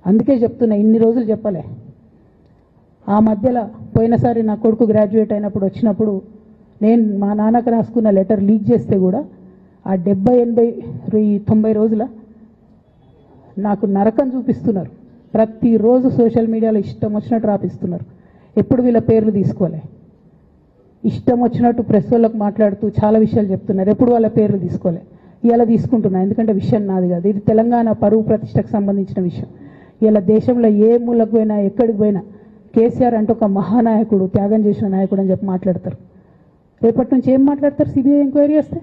అందుకే చెప్తున్నా, ఇన్ని రోజులు చెప్పలే. ఆ మధ్యలో పోయినసారి నా కొడుకు గ్రాడ్యుయేట్ అయినప్పుడు వచ్చినప్పుడు నేను మా నాన్నకు రాసుకున్న లెటర్ లీక్ చేస్తే కూడా ఆ 70, 80, 90 రోజుల నాకు నరకం చూపిస్తున్నారు. ప్రతిరోజు సోషల్ మీడియాలో ఇష్టం వచ్చినట్టు రాపిస్తున్నారు. ఎప్పుడు వీళ్ళ పేర్లు తీసుకోలే, ఇష్టం వచ్చినట్టు ప్రెస్ వాళ్ళకు మాట్లాడుతూ చాలా విషయాలు చెప్తున్నారు. ఎప్పుడు వాళ్ళ పేర్లు తీసుకోలే. ఇలా తీసుకుంటున్నా, ఎందుకంటే విషయం నాది కాదు, ఇది తెలంగాణ పరువు ప్రతిష్టకు సంబంధించిన విషయం. ఇలా దేశంలో ఏ మూలకు పోయినా ఎక్కడికి పోయినా కేసీఆర్ అంటే ఒక మహానాయకుడు, త్యాగం చేసిన నాయకుడు అని చెప్పి మాట్లాడతారు. రేపటి నుంచి ఏం మాట్లాడతారు? సిబిఐ ఎంక్వైరీ చేస్తే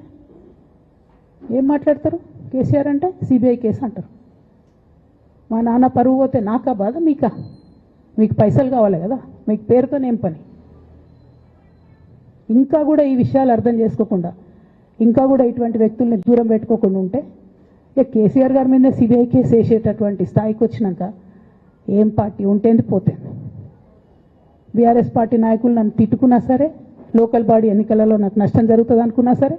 ఏం మాట్లాడతారు? కేసీఆర్ అంటే సిబిఐ కేసు అంటారు. మా నాన్న పరువు పోతే నాకా బాధ, మీకా? మీకు పైసలు కావాలి కదా, మీకు పేరుతోనేం పని? ఇంకా కూడా ఈ విషయాలు అర్థం చేసుకోకుండా, ఇంకా కూడా ఇటువంటి వ్యక్తుల్ని దూరం పెట్టుకోకుండా ఉంటే ఇక కేసీఆర్ గారి మీద సిబిఐ కేసు వేసేటటువంటి స్థాయికి వచ్చినాక ఏం పార్టీ ఉంటేంది పోతుంది. బీఆర్ఎస్ పార్టీ నాయకులు నన్ను తిట్టుకున్నా సరే, లోకల్ బాడీ ఎన్నికలలో నాకు నష్టం జరుగుతుంది అనుకున్నా సరే,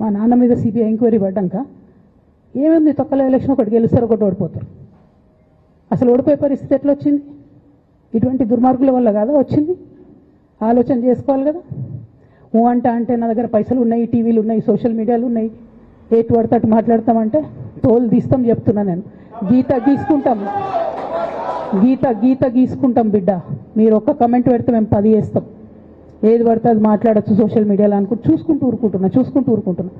మా నాన్న మీద సిబిఐ ఎంక్వైరీ పడ్డాక ఏముంది, తొక్కల ఎలక్షన్ ఒకటి గెలుస్తారు, ఒకటి ఓడిపోతారు. అసలు ఓడిపోయే పరిస్థితి ఎట్లా వచ్చింది? ఇటువంటి దుర్మార్గుల వల్ల కాదా వచ్చింది? ఆలోచన చేసుకోవాలి కదా. అంటే నా దగ్గర పైసలు ఉన్నాయి, టీవీలు ఉన్నాయి, సోషల్ మీడియాలు ఉన్నాయి, ఏటు పడితే అటు మాట్లాడతామంటే తోలు తీస్తాం చెప్తున్నా నేను. గీత గీసుకుంటాం బిడ్డ. మీరు ఒక్క కమెంట్ పెడితే మేము 10 చేస్తాం. ఏది పడితే అది మాట్లాడచ్చు సోషల్ మీడియాలో అనుకుంటూ చూసుకుంటూ ఊరుకుంటున్నా.